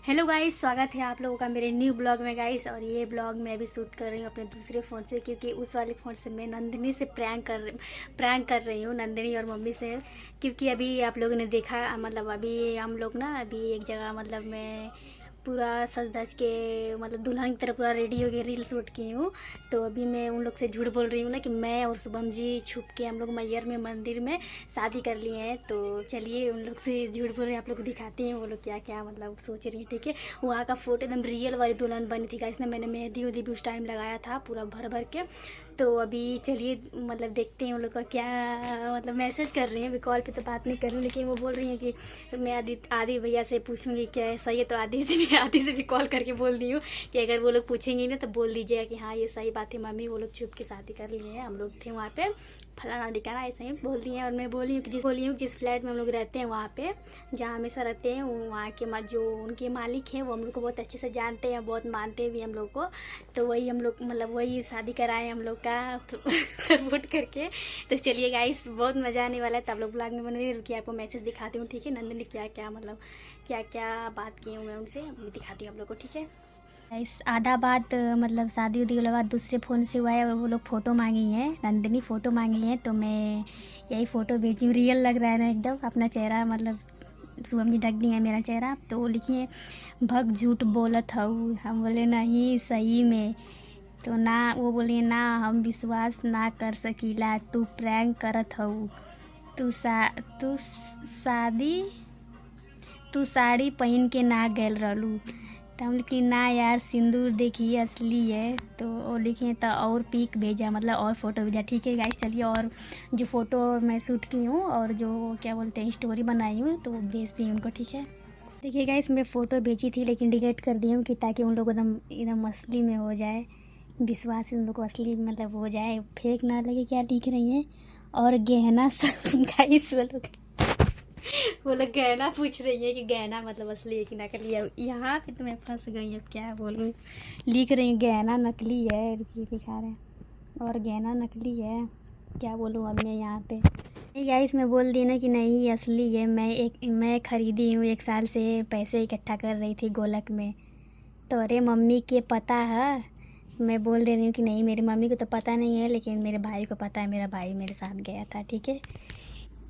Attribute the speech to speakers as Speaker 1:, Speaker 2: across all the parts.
Speaker 1: Hello guys, स्वागत है आप लोगों का मेरे न्यू ब्लॉग में गाइस। और ये ब्लॉग मैं अभी शूट कर रही हूँ अपने दूसरे फ़ोन से, क्योंकि उस वाले फ़ोन से मैं नंदिनी से प्रैंक कर रही हूँ, नंदिनी और मम्मी से। क्योंकि अभी आप लोगों ने देखा, मतलब अभी हम लोग ना अभी एक जगह, मतलब मैं पूरा सज धज के, मतलब दुल्हन की तरह पूरा रेडी हो गई, रील शूट की हूँ। तो अभी मैं उन लोग से झूठ बोल रही हूँ ना कि मैं और शुभम जी छुप के हम लोग मैयर में मंदिर में शादी कर लिए हैं। तो चलिए उन लोग से झूठ बोल रहे हैं, आप लोग को दिखाते हैं वो लोग क्या क्या मतलब सोच रही हैं। ठीक है, वहाँ का फ़ोटो एकदम रियल वाली दुल्हन बनी थी गाइस। मैंने मेहंदी वेहंदी भी उस टाइम लगाया था पूरा भर भर के। तो अभी चलिए मतलब देखते हैं उन लोग का क्या, मतलब मैसेज कर रही हैं। अभी कॉल पे तो बात नहीं कर रही, लेकिन वो बोल रही हैं कि मैं आदि भैया से पूछूंगी क्या है सही है। तो आदि से भी कॉल करके बोल दी हूँ कि अगर वो लोग पूछेंगे ना तो बोल दीजिएगा कि हाँ ये सही बात है मम्मी, वो लोग छुप के शादी कर लिए हैं, हम लोग थे वहाँ पे फलाना ठिकाना, ऐसे ही बोल दिए हैं। और मैं बोली हूँ कि जिस फ्लैट में हम लोग रहते हैं वहाँ पे, जहाँ हमेशा रहते हैं, वहाँ के जो उनके मालिक हैं वो हम लोग को बहुत अच्छे से जानते हैं, बहुत मानते भी हम लोग को। तो वही हम लोग मतलब वही शादी कराए हम लोग का तो सपोर्ट करके। तो चलिए गाइस, बहुत मज़ा आने वाला है। तब लोग ब्लॉग में बने रहिए। रुकिए आपको मैसेज दिखाती हूँ, ठीक है। नंदिनी क्या क्या मतलब क्या क्या बात की हूँ मैं उनसे, दिखाती हूँ आप लोग को, ठीक है। इस आधा बात मतलब शादी उदी के बाद दूसरे फ़ोन से हुआ है, और वो लोग फ़ोटो मांगी हैं, नंदिनी फ़ोटो मांगी है। तो मैं यही फ़ोटो भेजी हूँ। रियल लग रहा है ना एकदम, अपना चेहरा मतलब शुभम जी ढक दी है मेरा चेहरा। तो वो लिखिए भग झूठ बोलत हऊ, हम बोले नहीं सही में। तो ना वो बोली ना हम विश्वास ना कर सकीला, तू प्रैंक करत हऊ, तू शादी तू साड़ी पहन के ना गल रहलू। तो हम लिखी ना यार सिंदूर देखिए असली है। तो वो लिखे तो और पिक भेजा, मतलब और फ़ोटो भेजा। ठीक है गाइस, चलिए। और जो फ़ोटो मैं शूट की हूँ और जो क्या बोलते हैं स्टोरी बनाई हूँ तो वो भेजती हूँ उनको, ठीक है। देखिए गाइस, मैं फ़ोटो भेजी थी लेकिन डिलीट कर दी हूँ कि ताकि उन लोग एकदम एकदम असली में हो जाए, विश्वास उन लोग को असली मतलब हो जाए, फेक ना लगे क्या लिख रही हैं। और गहना सब गाइस वो लोग गहना पूछ रही है कि गहना मतलब असली है कि नकली है। यहाँ पे तो मैं फंस गई, अब क्या बोलूँ। लिख रही हूँ गहना नकली है, ये दिखा रहे हैं और गहना नकली है, क्या बोलूँ अब मैं यहाँ पे। नहीं गाइस, मैं बोल दी ना कि नहीं असली है। मैं ख़रीदी हूँ, 1 साल से पैसे इकट्ठा कर रही थी गोलक में। तो अरे मम्मी के पता है, मैं बोल दे रही हूँ कि नहीं मेरी मम्मी को तो पता नहीं है, लेकिन मेरे भाई को पता है, मेरा भाई मेरे साथ गया था, ठीक है।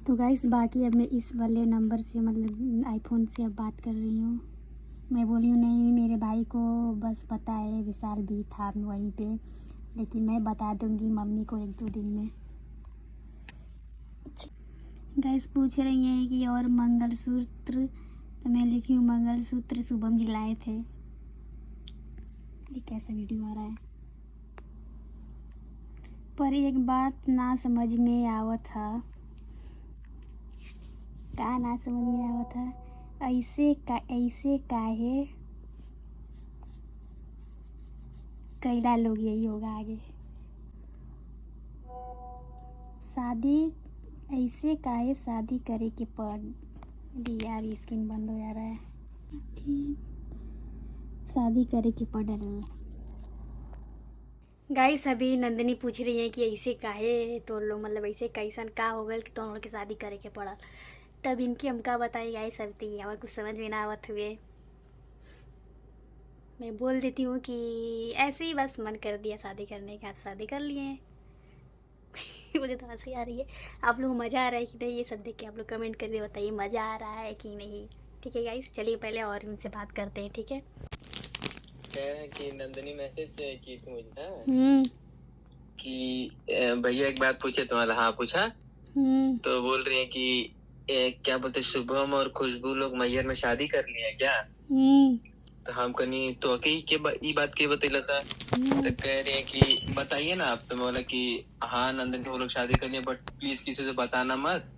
Speaker 1: तो गाइस बाकी अब मैं इस वाले नंबर से मतलब आईफोन से अब बात कर रही हूँ। मैं बोली हूँ नहीं मेरे भाई को बस पता है, विशाल भी था वहीं पे, लेकिन मैं बता दूँगी मम्मी को 1-2 दिन में। गाइस पूछ रही हैं कि और मंगलसूत्र, तो मैं लिखी हूँ मंगलसूत्र शुभम जी लाए थे। ये कैसा वीडियो आ रहा है। पर एक बात ना समझ में आवत था, का ना समझ में आवत था, ऐसे काहे कैला लोग, यही होगा आगे। शादी ऐसे काहे शादी करे के पड़ी, यार स्क्रीन बंद हो जा रहा है। ठीक, शादी करे के पड़ल। गाइस अभी नंदिनी पूछ रही है कि ऐसे काहे तो लोग मतलब ऐसे कैसन का हो गल कि तो के शादी करे के पड़ल। तब इनकी हमका बताई गाइस, अब तो हमारे कुछ समझ में ना आवत हुए। मैं बोल देती हूँ कि ऐसे ही बस मन कर दिया शादी करने का, शादी कर लिए हैं। मुझे तो हंसी आ रही है। आप लोग मज़ा आ रहा है कि नहीं ये सब देख के, आप लोग कमेंट करके बताइए मज़ा आ रहा है कि नहीं, ठीक है गाइस। चलिए पहले और इनसे बात करते हैं, ठीक है।
Speaker 2: कह रहे हैं कि नंदिनी मैसेज की थी मुझे कि भैया एक बात पूछे तुम्हारा। हाँ पूछा। तो बोल रही है कि क्या बोलते शुभम और खुशबू लोग मैयर में शादी कर लिए हैं क्या। तो हम कहीं तो ई बात के बतैला सा। तो कह रहे हैं कि बताइए ना आप। तो मैं बोला कि हाँ नंदिनी वो लोग शादी कर लिए, बट प्लीज किसी से बताना मत।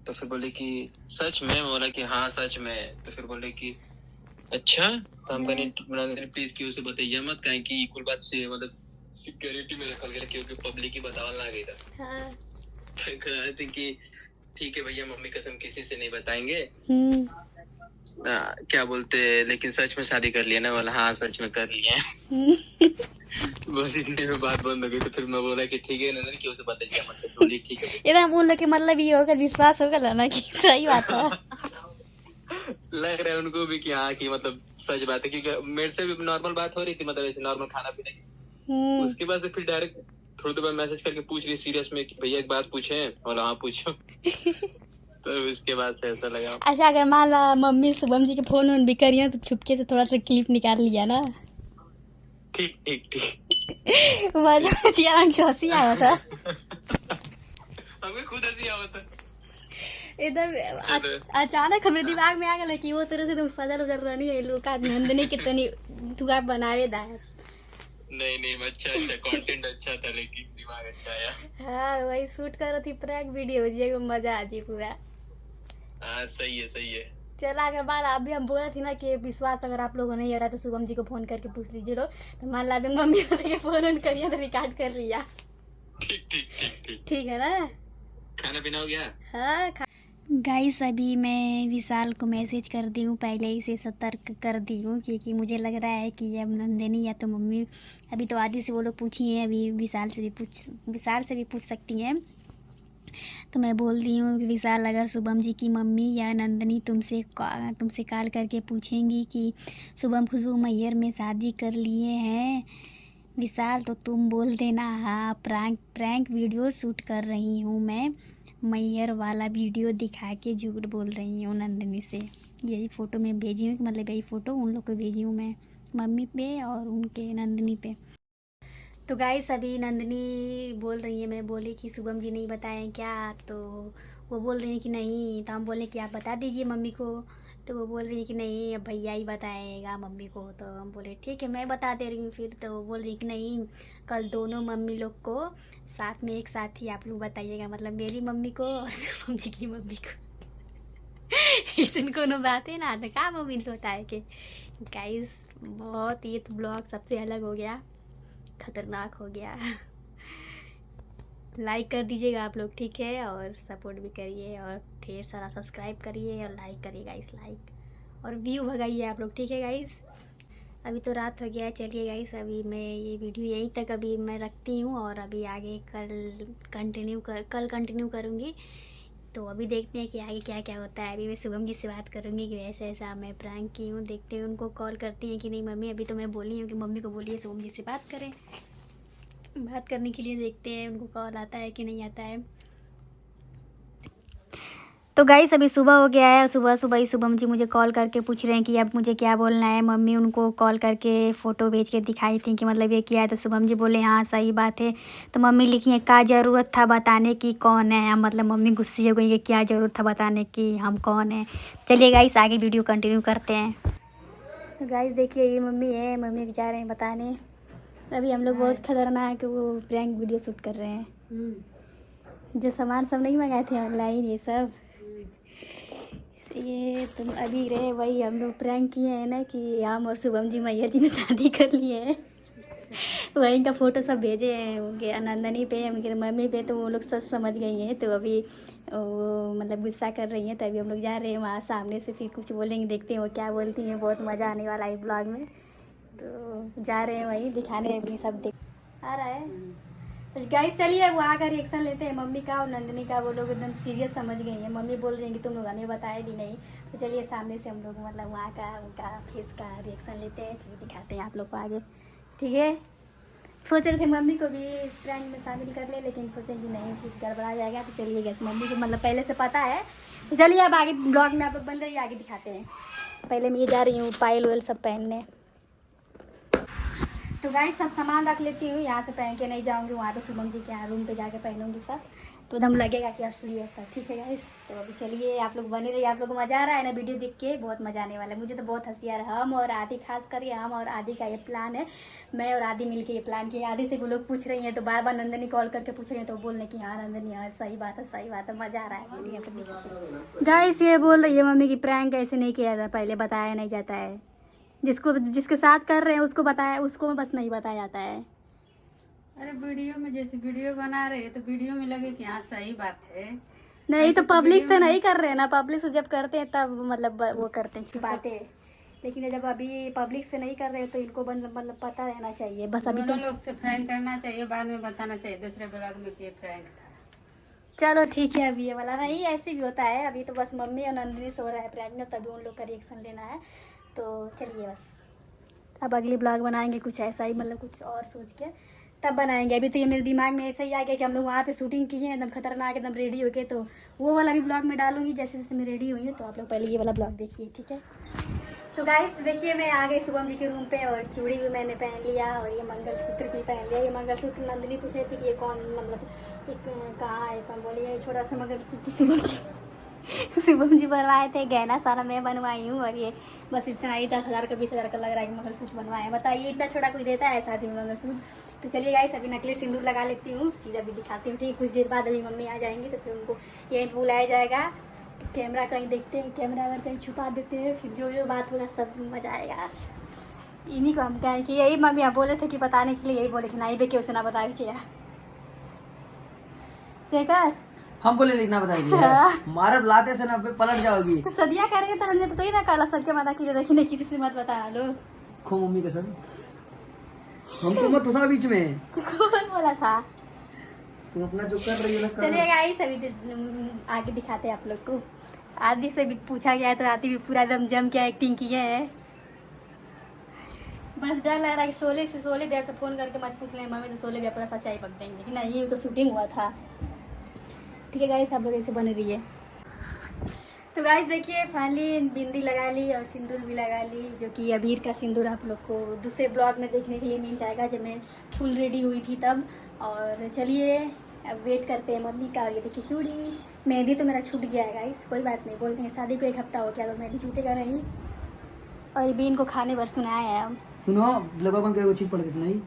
Speaker 2: तो फिर बोले कि सच में। बोला कि हाँ सच में। तो फिर बोले कि अच्छा। तो हम कहीं प्लीज क्यों से बताइए मत, कहीं की कुल बात से मतलब सिक्योरिटी में रखल गया, क्योंकि पब्लिक ही बतावल ना गई था। हाँ। तो कहते कि ठीक है भैया मम्मी कसम किसी से नहीं बताएंगे। क्या बोलते लेकिन सच में शादी कर लिया ना। बोला हाँ सच में कर लिया। बस इतने में बात बंद हो गई। तो फिर मैं बोला कि ठीक है नंदन क्यों से बताइए मत। तो बोली ठीक है।
Speaker 1: एकदम उन लोग के मतलब ये होगा, विश्वास होगा ना कि सही बात है।
Speaker 2: लग रहा है उनको भी कि हाँ कि मतलब सच बात है, क्योंकि मेरे से भी नॉर्मल बात हो रही थी, मतलब ऐसे नॉर्मल खाना पीने की। उसके बाद से फिर डायरेक्ट थोड़ी देर बाद मैसेज करके पूछ रही सीरियस में कि भैया एक बात पूछे, और हाँ पूछो। तो उसके बाद से ऐसा लगा।
Speaker 1: अच्छा, अगर मान ला मम्मी शुभम जी के फोन ऑन भी करिए तो छुपके से थोड़ा सा क्लिप निकाल लिया ना।
Speaker 2: ठीक ठीक ठीक।
Speaker 1: मजा चिया हंसी आया था।
Speaker 2: हमें खुद हंसी आया था
Speaker 1: एकदम अचानक हमें दिमाग में आ गया कि वो तरह से तुम सजल उजल रहनी है लोग का नंदनी कितनी तुगा बनावे दा।
Speaker 2: नहीं अच्छा कंटेंट अच्छा था, लेकिन दिमाग अच्छा आया।
Speaker 1: हाँ वही शूट कर रही थी प्रैंक वीडियो जी, मजा आ जी पूरा।
Speaker 2: हाँ सही है।
Speaker 1: चला अगर मान अभी हम बोला थी ना कि विश्वास अगर आप लोगों को नहीं हो रहा तो शुभम जी को फोन करके पूछ लीजिए लोग, तो मान ला अभी मम्मी से फोन ऑन करिए तो रिकॉर्ड कर लिया। ठीक है ना।
Speaker 2: खाना पीना हो गया?
Speaker 1: हाँ गाइस अभी मैं विशाल को मैसेज कर दी हूँ, पहले ही से सतर्क कर दी हूँ क्योंकि मुझे लग रहा है कि अब नंदिनी या तो मम्मी, अभी तो आदि से वो लोग पूछी हैं, अभी विशाल से भी पूछ सकती हैं। तो मैं बोल दी हूँ कि विशाल अगर शुभम जी की मम्मी या नंदिनी तुमसे कॉल करके पूछेंगी कि शुभम खुशबू मैहर में शादी कर लिए हैं विशाल, तो तुम बोल देना हाँ प्रैंक वीडियो शूट कर रही हूँ मैं, मैहर वाला वीडियो दिखा के झूठ बोल रही हूँ नंदिनी से। यही फ़ोटो मैं भेजी हूँ, मतलब यही फ़ोटो उन लोग को भेजी हूँ मैं, मम्मी पे और उनके नंदिनी पे। तो गाइस अभी नंदिनी बोल रही है, मैं बोली कि शुभम जी नहीं बताएं क्या, तो वो बोल रही है कि नहीं, तो हम बोले कि आप बता दीजिए मम्मी को, तो वो बोल रही है कि नहीं अब भैया ही बताएगा मम्मी को। तो हम बोले ठीक है मैं बता दे रही हूँ फिर। तो वो बोल रही है कि नहीं कल दोनों मम्मी लोग को साथ में एक साथ ही आप लोग बताइएगा, मतलब मेरी मम्मी को और शुभम जी की मम्मी को। इसन कोनो बात है ना, तो क्या मम्मी से बताए कि गाइस बहुत ये तो ब्लॉग सबसे अलग हो गया, खतरनाक हो गया। लाइक कर दीजिएगा आप लोग, ठीक है, और सपोर्ट भी करिए और ढेर सारा सब्सक्राइब करिए और लाइक करिए गाइस, लाइक और व्यू भगाइए आप लोग, ठीक है गाइस। अभी तो रात हो गया है, चलिए गाइस अभी मैं ये वीडियो यहीं तक अभी मैं रखती हूँ और अभी आगे कल कंटिन्यू करूँगी। तो अभी देखते हैं कि आगे क्या क्या होता है। अभी मैं शुभम जी से बात करूँगी कि ऐसा ऐसा मैं प्रैंक की हूँ, देखते हैं उनको कॉल करती हैं कि नहीं मम्मी। अभी तो मैं बोली हूँ कि मम्मी को बोलिए शुभम जी से बात करें, बात करने के लिए देखते हैं उनको कॉल आता है कि नहीं आता है। तो गाइस अभी सुबह हो गया है, सुबह ही शुभम जी मुझे कॉल करके पूछ रहे हैं कि अब मुझे क्या बोलना है। मम्मी उनको कॉल करके फ़ोटो भेज के दिखाई थी कि मतलब ये किया है, तो शुभम जी बोले हाँ सही बात है। तो मम्मी लिखी है क्या ज़रूरत था बताने की कौन है हम, मतलब मम्मी गुस्से हो गई कि क्या ज़रूरत था बताने की हम कौन है। चलिए गाइस आगे वीडियो कंटिन्यू करते हैं। तो गाइस देखिए ये मम्मी है, मम्मी जा रहे हैं बताने। अभी हम लोग बहुत खतरनाक वो प्रैंक वीडियो शूट कर रहे हैं, जो सामान सब नहीं मंगाए थे ऑनलाइन ये सब, ये तुम अभी रहे वही हम लोग प्रैंक किए हैं ना कि हम और शुभम जी मैया जी ने शादी कर लिए हैं। वहीं का फ़ोटो सब भेजे हैं उनके नंदनी पे, उनके मम्मी पे, तो वो लोग सब समझ गई हैं। तो अभी वो मतलब गुस्सा कर रही हैं, तो अभी हम लोग जा रहे हैं वहाँ सामने से, फिर कुछ बोलेंगे, देखते हैं वो क्या बोलती हैं। बहुत मज़ा आने वाला है ब्लॉग में, तो जा रहे हैं वहीं दिखाने, अभी सब देख आ रहा है। तो गाइस चलिए वहाँ का रिएक्शन लेते हैं मम्मी का और नंदिनी का। वो लोग एकदम सीरियस समझ गई हैं, मम्मी बोल रही हैं कि तुम लोग हमें बताया भी नहीं। तो चलिए सामने से हम लोग मतलब वहाँ का उनका फेस का रिएक्शन लेते हैं, फिर दिखाते हैं आप लोग को आगे, ठीक है। सोच रहे थे मम्मी को भी इस प्रैंक में शामिल कर ले, लेकिन सोचे कि नहीं कि गड़बड़ा जाएगा। तो चलिए गैस मम्मी को मतलब पहले से पता है, तो चलिए अब आगे ब्लॉग में आप लोग बन रही आगे दिखाते हैं। पहले मैं ये जा रही हूँ पायल वायल सब पहनने। तो गाइस सब सामान रख लेती हूँ, यहाँ से पहन के नहीं जाऊँगी वहाँ, तो शुभम जी के यहाँ रूम पे जाके पहनूंगी सब, तो एकदम लगेगा कि असली है सब, ठीक है गाइस। तो अभी चलिए आप लोग बने रहिए, आप लोग को मज़ा आ रहा है ना वीडियो देख के, बहुत मज़ा आने वाला है। मुझे तो बहुत हंसी आ रहा है। हम और आदि खास करके, हम और आदि का ये प्लान है, मैं और आदि मिल के ये प्लान किया। आदि से वो लोग पूछ रही हैं, तो बार बार नंदिनी कॉल करके पूछ रही हैं, तो बोलने की हाँ नंदिनी हाँ सही बात है सही बात है, मज़ा आ रहा है। चलिए गाइस ये बोल रही है मम्मी की प्रैंक ऐसे नहीं किया जाता, पहले बताया नहीं जाता है, जिसके साथ कर रहे हैं उसको बताया, उसको बस नहीं बताया जाता है।
Speaker 3: अरे वीडियो में जैसे वीडियो बना रहे हैं तो वीडियो में लगे कि हाँ सही बात है,
Speaker 1: नहीं तो पब्लिक से नहीं कर रहे हैं ना, पब्लिक से जब करते हैं तब मतलब वो करते हैं छुपाते हैं, लेकिन जब अभी पब्लिक से नहीं कर रहे हैं तो इनको मतलब पता रहना चाहिए बस। अभी तो
Speaker 3: लोग से प्रैंक करना चाहिए, बाद में बताना चाहिए दूसरे ब्लॉग में कि प्रैंक था।
Speaker 1: चलो ठीक है, अभी ये वाला नहीं, ऐसे भी होता है। अभी तो बस मम्मी और नंदिनी सो रहा है प्रैंक में, तभी उन लोग का रिएक्शन लेना है। तो चलिए बस अब अगली ब्लॉग बनाएंगे कुछ ऐसा ही, मतलब कुछ और सोच के तब बनाएंगे। अभी तो ये मेरे दिमाग में ऐसा ही आ गया कि हम लोग वहाँ पे शूटिंग किए हैं एकदम खतरनाक, एकदम रेडी होके, तो वो वाला भी ब्लॉग में डालूंगी जैसे जैसे मैं रेडी हुई हूँ। तो आप लोग पहले ये वाला ब्लॉग देखिए, ठीक है। तो गाइस देखिए, मैं आ गई शुभम जी के रूम पे और चूड़ी भी मैंने पहन लिया और ये मंगलसूत्र भी पहन लिया। ये मंगलसूत्र नंदिनी पूछ रही थी कि ये कौन, मतलब कहाँ है, तो हम बोले ये छोटा सा मंगलसूत्र शुभम जी बनवाए थे, गहना सारा मैं बनवाई हूँ। और ये बस इतना ही 10,000 का 20,000 का लग रहा है कि मंगलसूत्र बनवाए हैं। बताइए इतना छोटा कोई देता है शादी में मंगलसूत्र। तो चलिए गाइस अभी नकली सिंदूर लगा लेती हूँ, फिर अभी दिखाती हूँ, ठीक। कुछ देर बाद अभी मम्मी आ जाएंगी तो फिर उनको यहीं बुलाया जाएगा। कैमरा कहीं देखते हैं, कैमरा अगर कहीं छुपा देते हैं, फिर जो जो बात होगा सब मजा आएगा। इन्हीं को हम कहें कि यही मम्मी आप बोले थे कि बताने के लिए, यही बोले कि नहीं बे उसे ना बताए क्या चेकर
Speaker 4: हम बोले लिखना बताएगी मारे बुलाते से ना पलट जाओगी।
Speaker 1: तो सदिया करेंगे तो रंजन तो ही ना काला सबके मना के लिए रखी नहीं, किसी से मत बता लो।
Speaker 4: खो मम्मी कसम हमको मत फंसा बीच में।
Speaker 1: कौन बोला था?
Speaker 4: तुम अपना जो कर रही हो ना कर।
Speaker 1: चलिए गाइस अभी आगे दिखाते हैं आप लोग को। आदि से भी पूछा गया है तो आदि भी पूरा एकदम जम के एक्टिंग किए है। बस डर लग रहा है कि सोले भी ऐसा फ़ोन करके मत पूछ लें मम्मी, तो सोले भी अपना सच्चाई पक देंगे कि नहीं ये तो शूटिंग हुआ था। ठीक है गाइस, आप लोग ऐसे बने रहिए। तो गाइस देखिए फाइनली बिंदी लगा ली और सिंदूर भी लगा ली, जो कि अबीर का सिंदूर आप लोग को दूसरे ब्लॉग में देखने के लिए मिल जाएगा जब मैं फुल रेडी हुई थी तब। और चलिए अब वेट करते हैं मम्मी का। और ये देखिए चूड़ी, मेहंदी तो मेरा छूट गया है गाइस, कोई बात नहीं, बोलते हैं शादी को 1 हफ्ता हो गया तो मेहंदी छूटेगा नहीं। और ये भी इनको खाने पर सुनाया है हम।
Speaker 4: सुनो ब्लॉग में चीज पढ़ के सुनाई।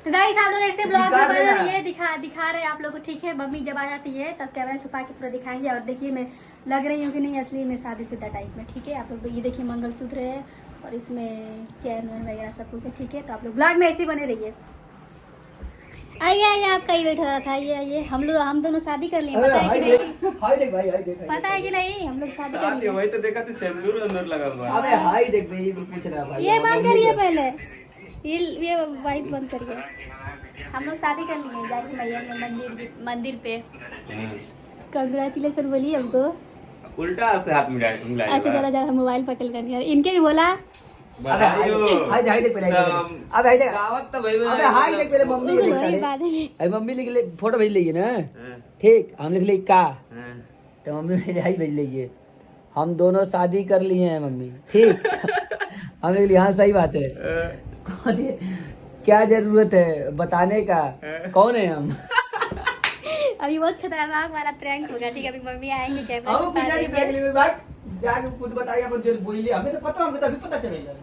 Speaker 1: तो गाइस आप लोग ऐसे ब्लॉग में बने रहिए, दिखा रहे हैं आप लोग को, ठीक है। मम्मी जब आ जाती है तब कैमरा छुपा के पूरा दिखाएंगे। और देखिए मैं लग रही हूँ कि नहीं असली में शादीशुदा टाइप में, ठीक है। आप लोग ये देखिए मंगलसूत्र है और इसमें चैन वगैरह सब कुछ है, ठीक है। तो आप लोग ब्लॉग में ऐसे बने रहिए। आइए आपका ही वेट हो रहा था। आइए हम दोनों शादी कर लिए, पता है कि नहीं?
Speaker 4: हाय देख भाई, हाय देख,
Speaker 1: पता है कि नहीं हम लोग शादी कर लिए।
Speaker 5: वही तो देखा तो सिंदूर अंदर लगा हुआ।
Speaker 4: अबे हाय देख भाई, ये पूछ रहा भाई।
Speaker 1: ये बंद करिए पहले, ये वॉइस बंद करिए। हम लोग शादी कर लिए जाके मैया में मंदिर पे। कंग्रेचुलेसन बोलिए हमको।
Speaker 5: उल्टा से हाथ मिलाया।
Speaker 1: अच्छा चलो मोबाइल पकड़ कर दिया, इनके भी बोला।
Speaker 4: अबे हाय देख पहले, अबे हाय देख,
Speaker 5: गावत तो भाई
Speaker 4: अबे हाय देख पहले मम्मी के
Speaker 1: वही बात है।
Speaker 4: अरे मम्मी लिख ले, फोटो भेज लेगी ना, ठीक। हम लिख ले का, तो मम्मी मेरे हाई भेज लेगी। हम दोनों शादी कर लिए हैं मम्मी, ठीक। हम लिख लिए, हाँ सही बात है। क्या जरूरत है बताने का, कौन है हम?
Speaker 1: अभी बहुत खतरनाक वाला प्रैंक होगा, ठीक है। अभी मम्मी आएंगे कैमरा
Speaker 4: हम बिना प्रैंक लिए बात जाके खुद बताइए अपन जो बोली, हमें तो पता, हमें तो अभी पता चलेगा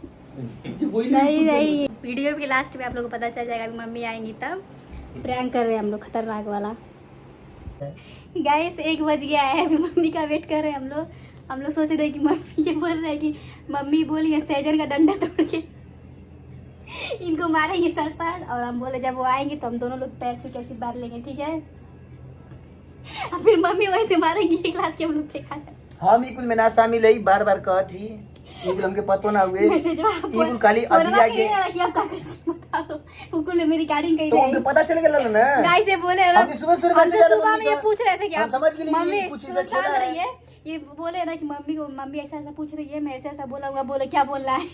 Speaker 4: जो बोली।
Speaker 1: नहीं वीडियो के लास्ट में आप लोगों को पता चल जाएगा। अभी मम्मी आएंगी तब प्रैंक कर रहे हैं हम लोग खतरनाक वाला। गाइस 1 बज गया है, अभी मम्मी का वेट कर रहे हैं हम लोग सोच रहे हैं कि मम्मी ये बोल रहे हैं कि मम्मी बोली है सहजन का डंडा तोड़ के इनको मारेंगे सर। और हम बोले जब वो आएंगे तो हम दोनों लोग पैर छू के आशीर्वाद लेंगे, ठीक है। और फिर मम्मी वैसे मारेंगी 1 लाख के हम लोग फेंका जाए।
Speaker 4: हम इकुल में ना शामिल है, बार बार कहा थी, इकुल हमके पतो ना हुए। इकुल खाली अभी आके
Speaker 1: उकुल मेरी रिकॉर्डिंग कही
Speaker 4: तो उनको पता चल गया ना।
Speaker 1: गाइस से बोले
Speaker 4: हमके
Speaker 1: सुबह में ये पूछ रहे थे कि
Speaker 4: हम समझ गए
Speaker 1: मम्मी
Speaker 4: कुछ
Speaker 1: शांत रहिए। ये बोले ना कि मम्मी ऐसा पूछ रही है, मैं ऐसा बोला हुआ, बोले क्या बोल रहा है।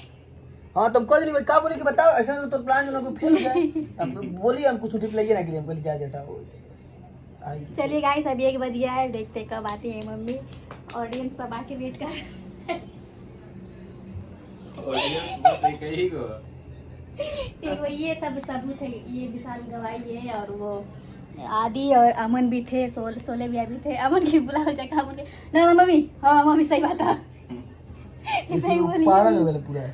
Speaker 4: हाँ तुम कह दिली क्या बोले कि बताओ, ऐसा तो प्लान जो फेल हो जाए। अब बोलिए हमको छुट्टी लगी ना, के लिए हमको ले जा देता हो।
Speaker 1: चलिए गाइस अभी 1 बज गया है, देखते कब आती है मम्मी। ऑडियंस सब आके वेट कर ये सब सबूत है। ये विशाल गवाही है और वो आदि और अमन भी थे, सोले भी अभी थे। अमन की बुलाओ जगह अमन के ना मम्मी। हाँ मम्मी सही बात है, सही बोली।
Speaker 4: पागल हो गए पूरा।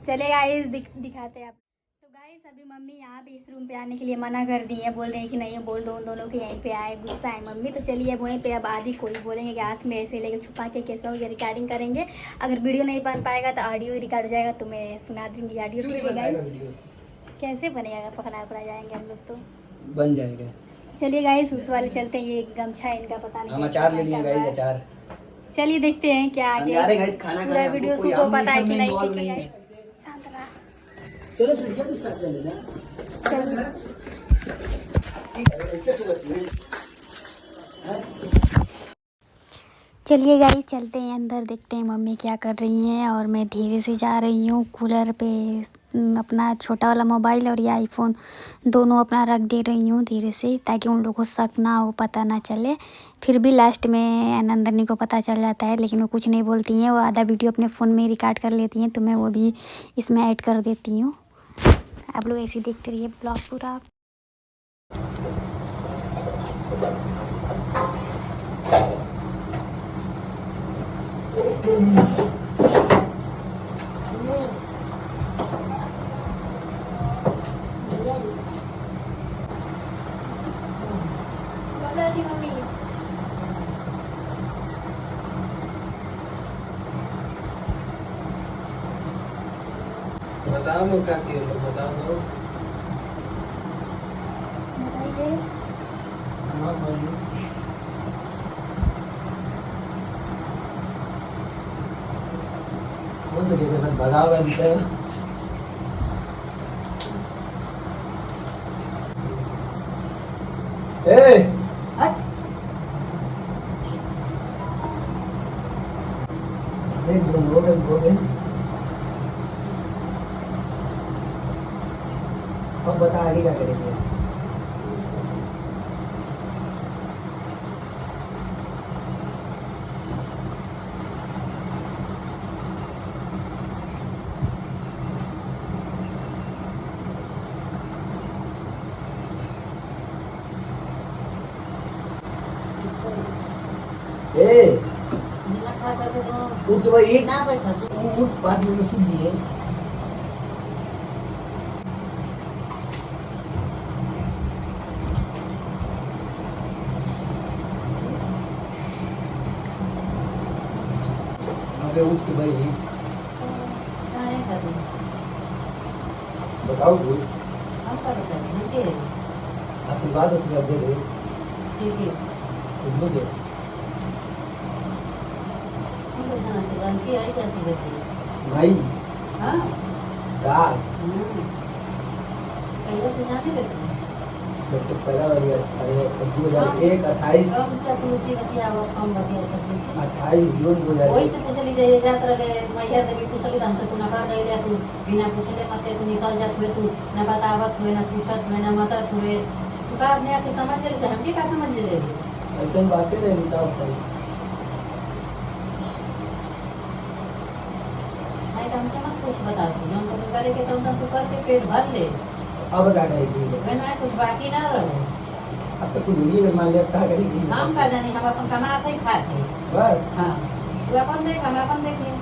Speaker 1: चले गाइस दिखाते हैं आप। तो गाइस अभी मम्मी यहाँ पे इस रूम पे आने के लिए मना कर दी है, बोल रहे हैं कि नहीं बोल दो उन दोनों के यहीं पे आए, गुस्सा है मम्मी। तो चलिए अब वहीं पे अब आदि कोई बोलेंगे कि हाथ में ऐसे लेके छुपा के कैसे हो, ये रिकॉर्डिंग करेंगे। अगर वीडियो नहीं बन पाएगा तो ऑडियो रिकॉर्ड हो जाएगा, तो मैं सुना दूंगी ऑडियो, ठीक है गाइस। कैसे बनेगा, पकड़ा जाएंगे हम लोग तो
Speaker 4: बन जाएगा।
Speaker 1: चलिए गाइस उस वाले चलते हैं। ये गमछा है इनका, पता नहीं
Speaker 4: हम अचार ले लिए गाइस, अचार।
Speaker 1: चलिए देखते हैं क्या आगे पूरा वीडियो शूट हो पाता है कि नहीं, ठीक है गाइस। शांत रहा।
Speaker 4: चलो सर तो स्टार्ट कर लेना।
Speaker 1: चलिए गाइस चलते हैं अंदर, देखते हैं मम्मी क्या कर रही हैं। और मैं धीरे से जा रही हूँ कूलर पे, अपना छोटा वाला मोबाइल और ये आईफोन दोनों अपना रख दे रही हूँ धीरे से, ताकि उन लोगों को शक ना हो, पता ना चले। फिर भी लास्ट में नंदनी को पता चल जाता है, लेकिन वो कुछ नहीं बोलती हैं। वो आधा वीडियो अपने फ़ोन में रिकॉर्ड कर लेती हैं, तो मैं वो भी इसमें ऐड कर देती हूँ। आप लोग ऐसे ही देखते रहिए ब्लॉग पूरा।
Speaker 4: बताओ लोग क्या किए लोग, बताओ दो। हाँ बोलो। बोल तो क्या बताओ अंतर। देख दो अब बता आगे क्या करेंगे। उठ भाई ना बैठा उठ 5 मिनट सूझ दिए। अबे उठ के भाई बताओ कुछ आशीर्वाद दे दे। ठीक है भाई सास जब तक पहला वाली 2001 28 जून 2001
Speaker 6: वही से पूछली जे जात रहे मैया देवी पूछली त हमसे तू ना कर गई तू बिना पूछले मत तू निकल जात हुए, तू ना बतावत हुए, ना पूछत हुए, ना मतत हुए। तू का अपने आप समझ ले, हम के का समझ ले
Speaker 4: एकदम बातें नहीं बताओ भाई।
Speaker 6: हमसे मत कुछ बता, तू हम तो करे के तू करके पेट भर ले।
Speaker 4: अब क्या करेगी
Speaker 6: ना कुछ बाकी ना रहे।
Speaker 4: अब तक कुछ भूलिए अगर मान लिया क्या करेगी।
Speaker 6: हम का जानी, हम अपन कमाते ही खाते
Speaker 4: बस।
Speaker 6: हाँ तू अपन देख, हम अपन देख ले।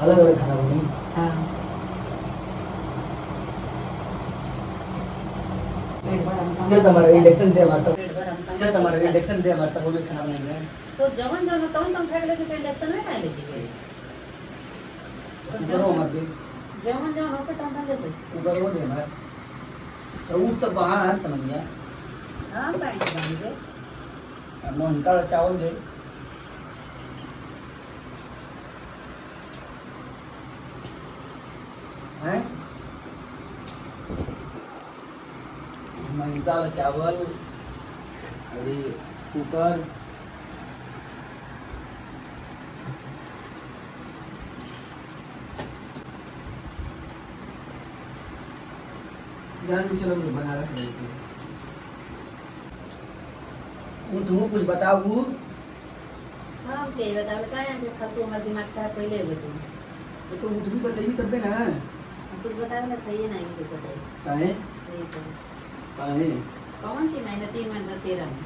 Speaker 4: अलग अलग खाना बनी।
Speaker 6: हाँ
Speaker 4: चल तुम्हारा इंडक्शन दे हमारा, चल तुम्हारा इंडक्शन दे हमारा, वो भी खाना बनाएंगे।
Speaker 6: तो जवन जवन तवन फेंक ले के इंडक्शन में काहे ले जी
Speaker 4: करो मत दे
Speaker 6: जवन जवन होके तवन ले तो
Speaker 4: ऊपर वो दे हमारा। तो वो तो बाहर समझ गया।
Speaker 6: हां काहे बन दे
Speaker 4: मोहन का चावल दे। हैं मोहन का चावल अरे कुकर जान चलो मैं बना रहा हूँ। तू कुछ बताओ।
Speaker 6: हां के बता काहे हम फालतू मत दिमाग का पहले बता।
Speaker 4: तो उठ भी बताइए तब ना
Speaker 6: कुछ बताओ ना, खाइए नहीं कुछ बताइए
Speaker 4: काहे काहे
Speaker 6: कौन सी महीना 3 महीना 13 में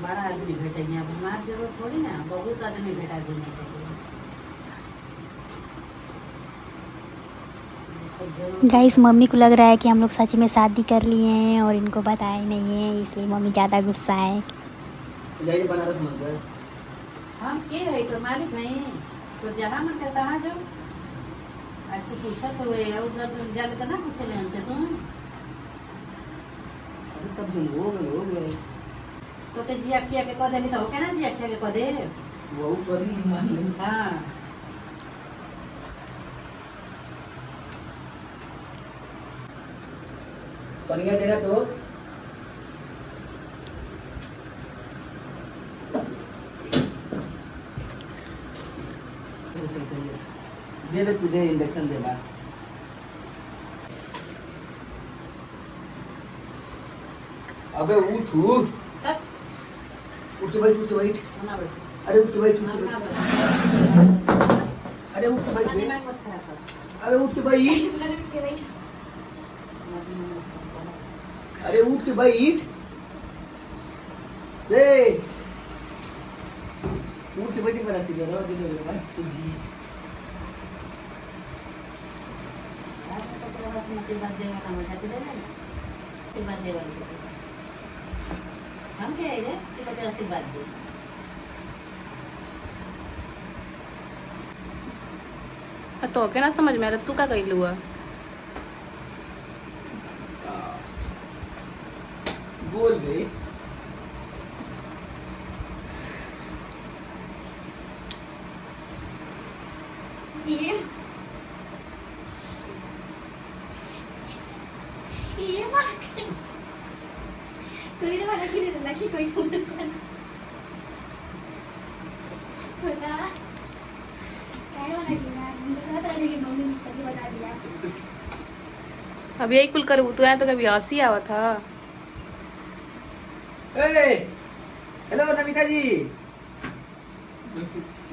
Speaker 6: बड़ा आदमी भेटेंगे। अब हमारी जरूरत थोड़ी ना, बहुत आदमी भेटा देने के लिए।
Speaker 1: गाइस मम्मी को लग रहा है कि हम लोग सच में शादी कर लिए हैं और इनको बताया नहीं है, इसलिए मम्मी ज़्यादा गुस्सा है।
Speaker 4: जाइए बनारस मंदिर।
Speaker 6: हम के है तो मालिक नहीं, तो जहाँ मन करता तहाँ जाओ। आज तो पूछा तो और जब जाले तो ना पूछे हमसे तुम।
Speaker 4: अरे तब जो हो गए
Speaker 6: तो के जिया किया के कह देली तो हो के ना जिया किया के कह दे।
Speaker 4: वो परी मान लो।
Speaker 6: हाँ
Speaker 4: पनिया दे रहा तो दे दे तुझे इंजेक्शन देना। अबे उठ उठ उठ के बैठ उठ के बैठ।
Speaker 6: ना बैठो
Speaker 4: अरे उठ के बैठ उठ के
Speaker 6: ना
Speaker 4: बैठ।
Speaker 6: बैठो
Speaker 4: अरे उठ के बैठ बे।
Speaker 6: दिमाग मत खराब कर
Speaker 4: अबे उठ के बैठ। अरे उठ के बैठ रे। उठ के बैठ मेरा सीरियल है दे दे मेरे भाई सूजी।
Speaker 6: आशीर्वाद देने का मजा तो देना ना आशीर्वाद दे वाली हम क्या है रे कि तो आशीर्वाद दे
Speaker 7: तो के ना समझ में आ रहा तू का कहलू है
Speaker 4: बोल बे।
Speaker 1: ये बात सुनी वाला की नहीं लगी कोई फोन बता काय वाला की ना मुझे पता नहीं कि मम्मी ने सही बता दिया।
Speaker 7: अब यही कुल करू तू तो कभी हंसी आवा था।
Speaker 4: ए हेलो नमिता जी।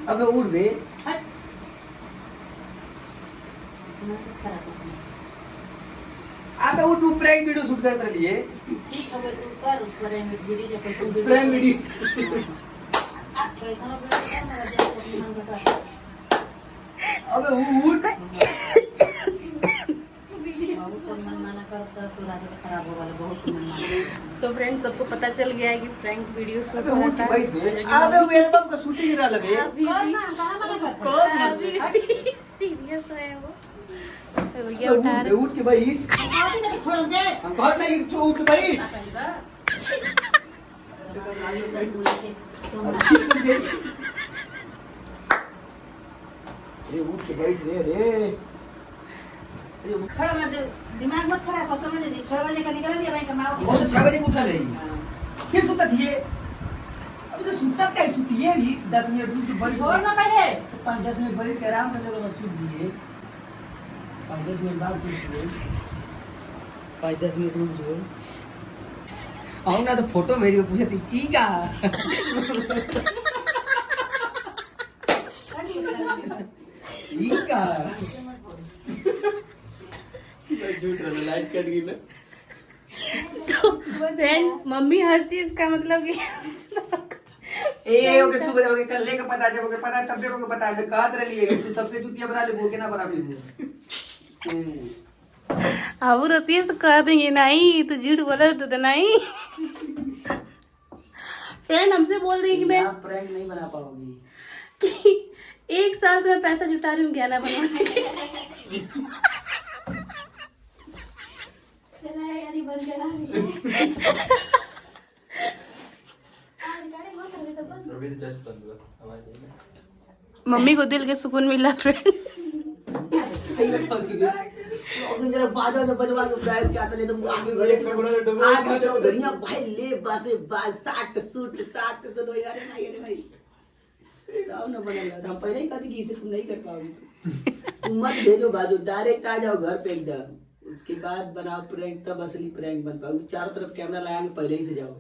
Speaker 4: अबे उठ बे। अबे उठ तू प्रैंक वीडियो शूट करत रही है।
Speaker 6: ठीक है तू कर उस पर वीडियो जो कोई
Speaker 4: प्रैंक वीडियो
Speaker 6: कैसा वीडियो कर ना दे तो हम बता
Speaker 4: अबे उठ।
Speaker 6: बहुत मन माना कर तो रात खराब हो वाला बहुत मन माना
Speaker 7: तो फ्रेंड्स सबको पता चल गया है कि प्रैंक वीडियो शूट
Speaker 4: अबे उठ
Speaker 7: होता
Speaker 4: के बैठ बे। अबे वो एल्बम का शूटिंग रहा लगे।
Speaker 6: करना कहां मना करता
Speaker 7: सीरियस है वो तो
Speaker 4: अबे
Speaker 7: ये उठा रहे
Speaker 4: उठ के बैठ।
Speaker 6: आती नहीं छोड़ दे
Speaker 4: हम बहुत नहीं कि उठ के बैठ। अरे उठ के बैठ रे रे। अरे उठ।
Speaker 6: छोड़ मत दिमाग मत खराब कर समझ नहीं 6 बजे का निकल लिया भाई कमाओ
Speaker 4: वो तो 6 बजे उठा ले फिर सुता थिए। अब तो सुता क्या सुतिए भी 10 मिनट रुक के बड़ी
Speaker 6: छोड़ ना पहले
Speaker 4: 5-10 मिनट बड़ी के आराम कर लेगा सूत जिए। 5-10 मिनट बाद सूत जिए। 5-10 मिनट रुक जो आओ ना तो फोटो भेज के पूछे थी की का की का झूठ रहा लाइट कट गई ना।
Speaker 7: तो फ्रेंड मम्मी हंसती इसका मतलब कि
Speaker 4: ए ओके सुबह ओके कल लेके पता जब ओके पता तब देखो पता है कहत रही है तू सबके चुतिया बना ले वो के ना बना ले।
Speaker 7: अब रहती तो कह देंगे नहीं तो झूठ बोला तो नहीं। फ्रेंड हमसे बोल रही है कि मैं
Speaker 4: आप प्रैंक नहीं बना पाओगी।
Speaker 7: कि 1 साल से मैं पैसा जुटा रही हूँ गहना बनवाने के
Speaker 1: यानी बंद करा
Speaker 5: अभी तो जस्ट बंद हुआ आवाज आई ना।
Speaker 7: मम्मी को दिल के सुकून मिला फ्रेंड।
Speaker 4: सही बताओ ठीक है उस मेरा बाजा जब बजवा के प्रैंक चाहते ले तो आगे घरे आज तो दुनिया भाई ले बासे बाल 60 सूट 60 तो यार ना ये भाई राव ना बनेगा। हम पहले ही कहते कि इसे तुम नहीं कर पाओगे तुम मत भेजो बाजू डायरेक्ट आ जाओ घर पे एकदम उसके बाद बनाओ प्रैंक तब असली प्रैंक बन पाओगे। चारों तरफ कैमरा लगाएंगे पहले ही से जाओ।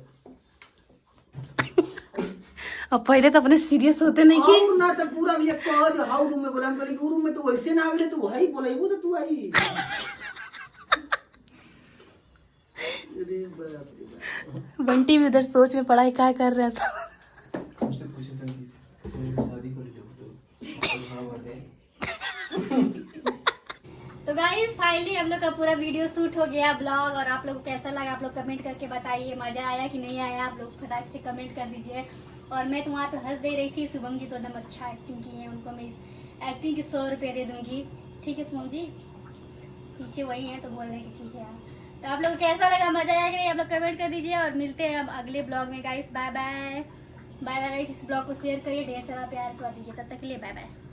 Speaker 7: अब पहले तो अपने सीरियस होते नहीं कि
Speaker 4: और ना तो पूरा भी कह दो हाउ रूम में बोला हम कहले रूम में तो वैसे ना आवेले तू वही बोलेबू तो तू आई। अरे बाप रे बाप।
Speaker 7: बंटी भी उधर सोच में पढ़ाई क्या कर रहे हैं सब।
Speaker 5: हमसे पूछे थे कि शादी कर लो तो हाँ कर दे।
Speaker 1: तो गाइस फाइनली हम लोग का पूरा वीडियो शूट हो गया ब्लॉग और आप लोग को कैसा लगा आप लोग कमेंट करके बताइए। मजा आया कि नहीं आया आप लोग फटाक से कमेंट कर दीजिए। और मैं तो वहाँ पे हंस दे रही थी। शुभम जी तो एकदम अच्छा एक्टिंग की है उनको मैं इस एक्टिंग के 100 रुपये दे दूंगी। ठीक है शुभम जी पीछे वही है तो बोल रहे हैं कि ठीक है यार। तो आप लोग को कैसा लगा मजा आया कि नहीं आप लोग कमेंट कर दीजिए और मिलते हैं अब अगले ब्लॉग में guys. Bye bye. Bye bye guys, इस ब्लॉग को शेयर करिए, ढेर सारा प्यार से दीजिए। तब तक के लिए बाय बाय।